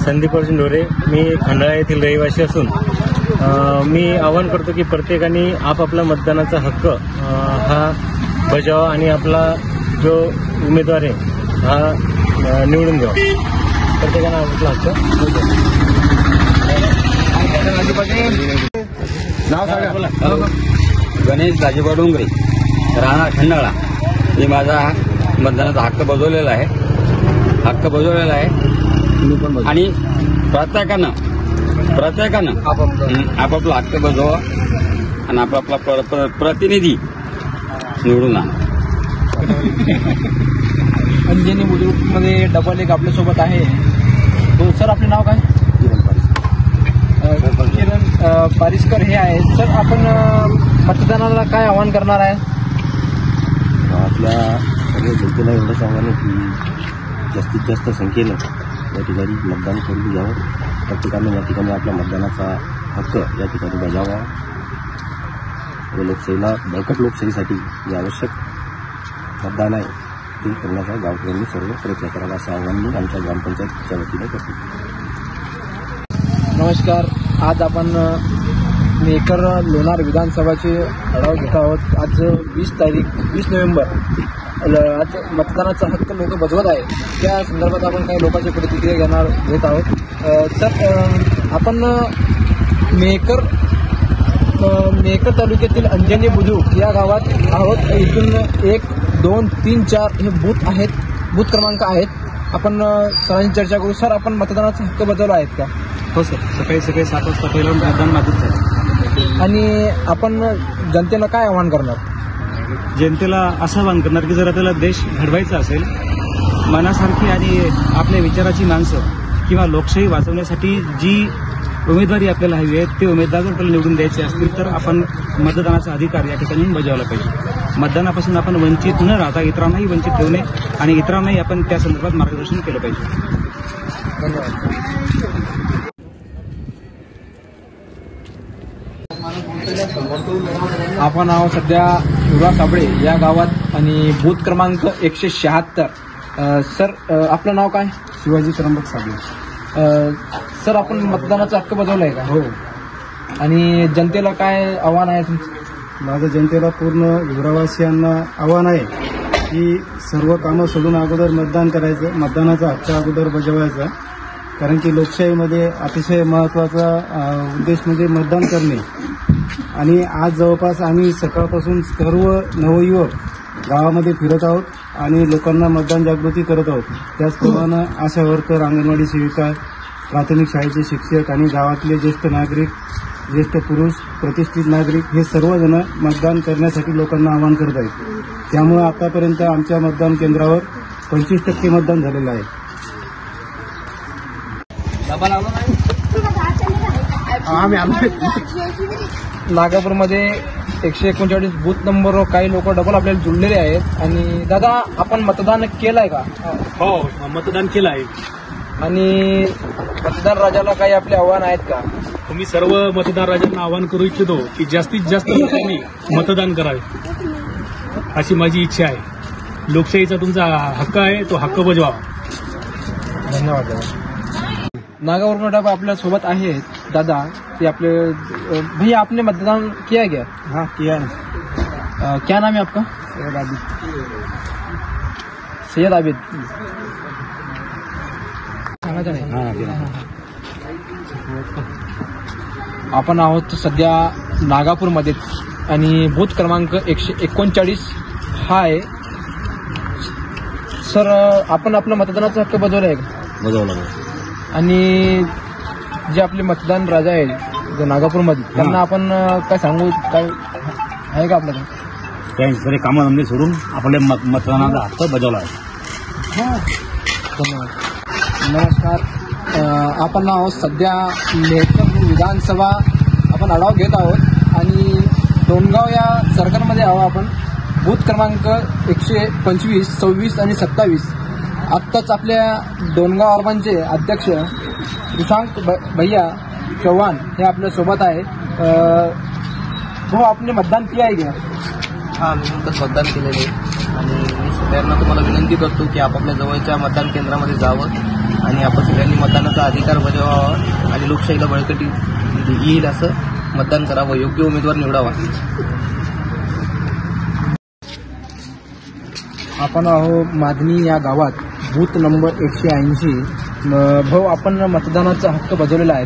संदीप अर्जुन ढोरे. मी खंडाळा येथील रहिवासी असून मी आवाहन करतो की प्रत्येकाने आपापला मतदानाचा हक्क हा बजावा आणि आपला जो उमेदवार आहे हा निवडून घ्यावा. प्रत्येकाने आपला हक्क नाव सांगा. गणेश राजेबा डोंगरे, राहणार खंडाळा. मी माझा मतदानाचा हक्क बजावलेला आहे आणि प्रत्येकानं आपापला हक्क बजावा आणि आपापला प्रतिनिधी निवडून आणा. अंजनी बुद्रुकमध्ये डबल एक आपल्यासोबत आहे. तो सर आपले नाव काय? किरण पारिस्कर हे आहे. सर आपण मतदानाला काय आवाहन करणार आहे? आपल्या सगळ्या जनतेला एवढं सांगायला की जास्तीत जास्त संख्येनं या ठिकाणी मतदान करून घ्यावं. प्रत्येकाने या ठिकाणी आपल्या मतदानाचा हक्क या ठिकाणी बजावा व लोकशाहीला बळकट लोकशाहीसाठी जे आवश्यक मतदान आहे ते करण्याचा गावकऱ्यांनी सर्व प्रयत्न करावा असं आवाहन मी आमच्या ग्रामपंचायतच्या वतीने करतो. नमस्कार. आज आपण मेकर लोणार विधानसभाचे आढावा घेत आहोत. आज 20 नोव्हेंबर. आज मतदानाचा हक्क लोक बजावत आहेत. त्या संदर्भात आपण काही लोकांची प्रतिक्रिया घेत आहोत. सर आपण मेकर तालुक्यातील अंजनी बुद्रुक या गावात आहोत. इथून 1, 2, 3, 4 हे बूथ क्रमांक आहेत. आपण सरांची चर्चा करू. सर आपण मतदानाचा हक्क बजावला आहेत का? हो सर. सकाळी 7 वाजता पहिलं मतदान माझंच आहे. आणि आपण जनतेला काय आवाहन करणार? जनतेला असं आवाहन करणार की जर आपल्याला देश घडवायचा असेल, मनासारखी आणि आपल्या विचाराची माणसं किंवा लोकशाही वाचवण्यासाठी जी उमेदवारी आपल्याला हवी आहे ते उमेदवार जर आपल्याला निवडून द्यायचे असतील तर आपण मतदानाचा अधिकार या ठिकाणी बजावला पाहिजे. मतदानापासून आपण वंचित न राहता इतरांनाही वंचित ठेवणे आणि इतरांनाही आपण त्या संदर्भात मार्गदर्शन केलं पाहिजे. धन्यवाद. आपण आहोत सध्या युवराज साबळे या गावात आणि बूथ क्रमांक 176. सर आपलं नाव काय? शिवाजी त्र्यंबक साबळे. सर आपण मतदानाचा हक्क बजावला आहे का? हो. आणि जनतेला काय आव्हान आहे तुमचं? माझं जनतेला पूर्ण युवरावासियांना आव्हान आहे की सर्व कामं सोडून अगोदर मतदान करायचं, मतदानाचा हक्क अगोदर बजावायचा. कारण की लोकशाहीमध्ये अतिशय महत्त्वाचा उद्देश म्हणजे मतदान करणे. आणि आज जवळपास आम्ही सकाळपासून सर्व नवयुवक गावामध्ये फिरत आहोत आणि लोकांना मतदान जागृती करत आहोत. त्याचप्रमाणे आशा वर्कर, अंगणवाडी सेविका, प्राथमिक शाळेचे शिक्षक आणि गावातले ज्येष्ठ नागरिक, ज्येष्ठ पुरुष, प्रतिष्ठित नागरिक हे सर्वजण मतदान करण्यासाठी लोकांना आवाहन करत आहेत. त्यामुळे आतापर्यंत आमच्या मतदान केंद्रावर 25% मतदान झालेलं आहे. नागापूरमध्ये 139 बूथ नंबरवर काही लोक डबल आपल्याला जुळलेले आहेत. आणि दादा आपण मतदान केलंय का? हो, मतदान केलं आहे. आणि मतदार राजाला काही आपले आव्हान आहेत का? मी सर्व मतदार राजांना आवाहन करू इच्छितो की जास्तीत जास्त लोकांनी मतदान करावे अशी माझी इच्छा आहे. लोकशाहीचा तुमचा हक्क आहे, तो हक्क बजवा. धन्यवाद दादा. नागावर डबा आपल्या सोबत आहेत दादा. ते आपले भैया आपने मतदान किया क्या? हाँ किया है. क्या नाम है आपका? सैयद आबिद. सांगायचं नाही. आपण आहोत सध्या नागापूरमध्ये आणि बूथ क्रमांक 139 हा आहे. सर आपण आपलं मतदानाचा हक्क बजावला आहे का? बजावला. आणि जे आपले मतदान राजा आहे नागापूरमध्ये त्यांना आपण काय सांगू? काय आहे का आपल्याला? त्यांचे सगळे कामधंदे सोडून आपल्या मतदानाचा हक्क बजावला आहे. धन्यवाद. नमस्कार. आपण आहोत सध्या मेकर विधानसभा आपण आढावा घेत आहोत आणि डोणगाव या सर्कलमध्ये आहोत आपण. बूथ क्रमांक 125, 26 आणि 27. आत्ताच आपल्या डोणगाव अर्बनचे अध्यक्ष प्रशांत भैया चव्हाण हे आपल्या सोबत आहेत. हो आपने मतदान किया आहे का? हां, मी नुकतंच मतदान केलेले आणि मी सगळ्यांना तुम्हाला विनंती करतो की आपापल्या जवळच्या मतदान केंद्रामध्ये जावं आणि आपण सगळ्यांनी मतदानाचा अधिकार बजावावा आणि लोकशाहीला बळकटी येईल असं मतदान करावं, योग्य उमेदवार निवडावा. आपण आहो मादनी या गावात बूथ नंबर 180. भाऊ, आपण मतदानाचा हक्क बजावलेला आहे.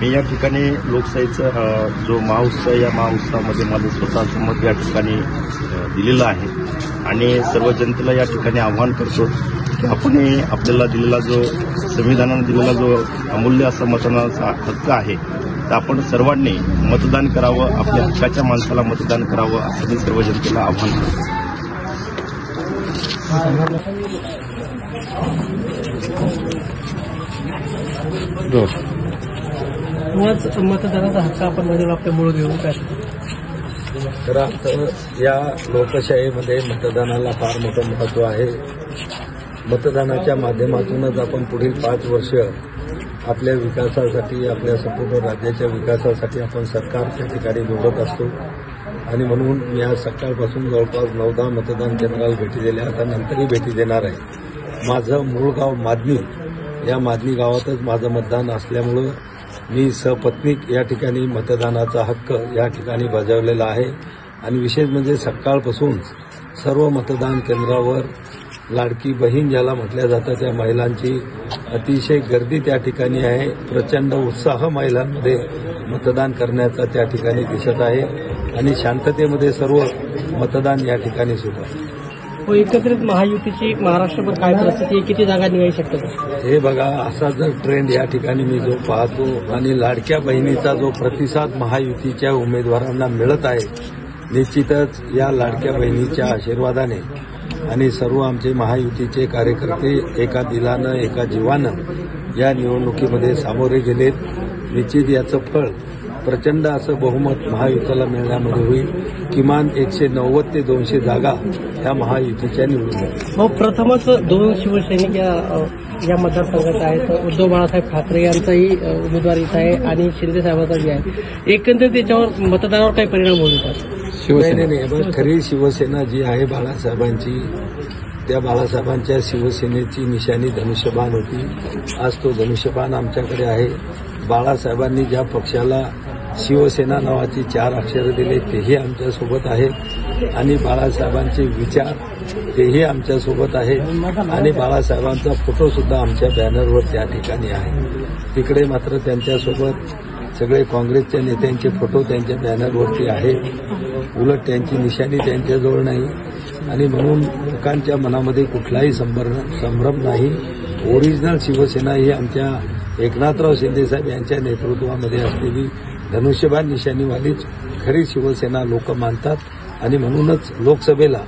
मी या ठिकाणी लोकशाहीचा जो महाउत्सव, या महाउत्सवामध्ये माझं स्वतःचं मत या ठिकाणी दिलेलं आहे आणि सर्व जनतेला या ठिकाणी आव्हान करतो की आपण आपल्याला दिलेला जो संविधानाने दिलेला जो अमूल्य असा मतदानाचा हक्क आहे, तर आपण सर्वांनी मतदान करावं, आपल्या हक्काच्या माणसाला मतदान करावं असं मी सर्व जनतेला आव्हान करतो. मतदानाचा हक्क आपण बजावला आपल्या मूळ घेऊन काय खरं तर या लोकशाहीमध्ये मतदानाला फार मोठं महत्त्व आहे. मतदानाच्या माध्यमातूनच आपण पुढील 5 वर्ष आपल्या विकासासाठी, आपल्या संपूर्ण राज्याच्या विकासासाठी आपण सरकारच्या ठिकाणी निवडत असतो आणि म्हणून मी आज सकाळपासून जवळपास 9-10 मतदान केंद्राला भेटी दिल्या, आता नंतरही भेटी देणार आहे. माझं मूळ गाव मादनी, या मादनी गावातच माझं मतदान असल्यामुळं मी सपत्नीक या ठिकाणी मतदानाचा हक्क या ठिकाणी बजावलेला आहे. आणि विशेष म्हणजे सकाळपासून सर्व मतदान केंद्रावर लाडकी बहीण ज्याला म्हटल्या जातं त्या महिलांची अतिशय गर्दी त्या ठिकाणी आहे. प्रचंड उत्साह महिलांमध्ये मतदान करण्याचा त्या ठिकाणी दिसत आहे आणि शांततेमध्ये सर्व मतदान या ठिकाणी सुरू आहे. एकत्रित महायुतीची महाराष्ट्रभर काय परिस्थिती आहे, किती जागा निघू शकतात? हे बघा, असा जर ट्रेंड या ठिकाणी मी जो पाहतो आणि लाडक्या बहिणीचा जो प्रतिसाद महायुतीच्या उमेदवारांना मिळत आहे, निश्चितच या लाडक्या बहिणीच्या आशीर्वादाने आणि सर्व आमचे महायुतीचे कार्यकर्ते एका दिलानं, एका जीवानं या निवडणुकीमध्ये सामोरे गेलेत. निश्चित याचं फळ प्रचंड असं बहुमत महायुतीला मिळण्यामध्ये होईल. किमान 190 ते 200 जागा या महायुतीच्या निवडून येतील. प्रथमच 2 शिवसैनिक या मतदारसंघात आहेत. उद्धव बाळासाहेब ठाकरे यांचाही उमेदवार इथं आहे आणि शिंदे साहेबांचाही आहे. एकंदरीत त्याच्यावर मतदानावर काही परिणाम होऊ शकतात? नाही, खरी शिवसेना जी आहे बाळासाहेबांची, त्या बाळासाहेबांच्या शिवसेनेची निशाणी धनुष्यबाण होती. आज तो धनुष्यबाण आमच्याकडे आहे. बाळासाहेबांनी ज्या पक्षाला शिवसेना नावाची 4 अक्षरं दिले तेही आमच्यासोबत आहेत आणि बाळासाहेबांचे विचार तेही आमच्यासोबत आहेत आणि बाळासाहेबांचा फोटोसुद्धा आमच्या बॅनरवर त्या ठिकाणी आहे. तिकडे मात्र त्यांच्यासोबत सगळे काँग्रेसच्या नेत्यांचे फोटो त्यांच्या बॅनरवरती आहेत. उलट त्यांची निशाणी त्यांच्याजवळ नाही आणि म्हणून लोकांच्या मनामध्ये कुठलाही संभ्रम नाही. ओरिजिनल शिवसेना ही आमच्या एकनाथराव शिंदेसाहेब यांच्या नेतृत्वामध्ये असलेली धनुष्यबाण निशाणीवालीच खरी शिवसेना लोक मानतात आणि म्हणूनच लोकसभेला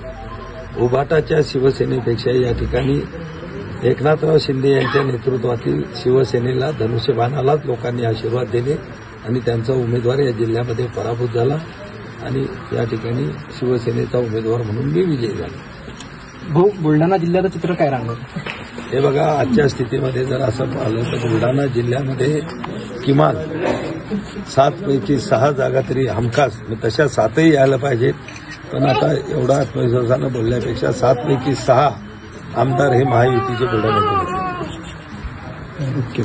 उभाटाच्या शिवसेनेपेक्षा या ठिकाणी एकनाथराव शिंदे यांच्या नेतृत्वातील शिवसेनेला, धनुष्यबाणालाच लोकांनी आशीर्वाद दिले आणि त्यांचा उमेदवार या जिल्ह्यामध्ये पराभूत झाला आणि या ठिकाणी शिवसेनेचा उमेदवार म्हणून मी विजयी झालो. भाऊ, बुलढाणा जिल्ह्याचं चित्र काय राहणार? हे बघा, आजच्या स्थितीमध्ये जर असं पाहिलं तर बुलढाणा जिल्ह्यामध्ये किमान 7 पैकी 6 जागा तरी हमखास, तशा 7ही यायला पाहिजेत. पण आता एवढा आत्मविश्वासानं बोलण्यापेक्षा 7 पैकी 6 आमदार हे महायुतीचे बुलढाण्याचे ओके.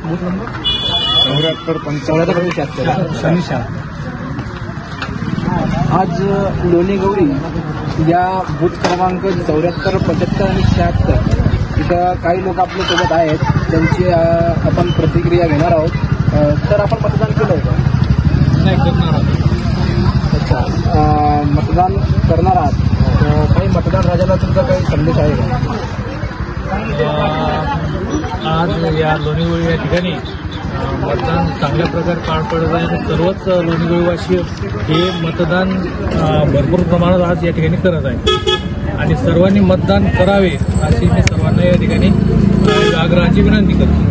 बूथ नंबर 74 75 76 आज लोणीगौरी या बूथ क्रमांक 74, 75 आणि 76 इथं काही लोक आपल्यासोबत आहेत, त्यांची आपण प्रतिक्रिया घेणार आहोत. तर आपण मतदान केलं होतं? नाही, करणार आहोत. अच्छा, मतदान करणार आहात. काही मतदान राजाला तुमचा काही संदेश आहे का? आज या लोणीगोळी या ठिकाणी मतदान चांगल्या प्रकारे पार पडत आहे आणि सर्वच लोणीगोळीवासी हे मतदान भरपूर प्रमाणात आज या ठिकाणी करत आहे आणि सर्वांनी मतदान करावे अशी मी सर्वांना या ठिकाणी आग्रहाची विनंती करतो.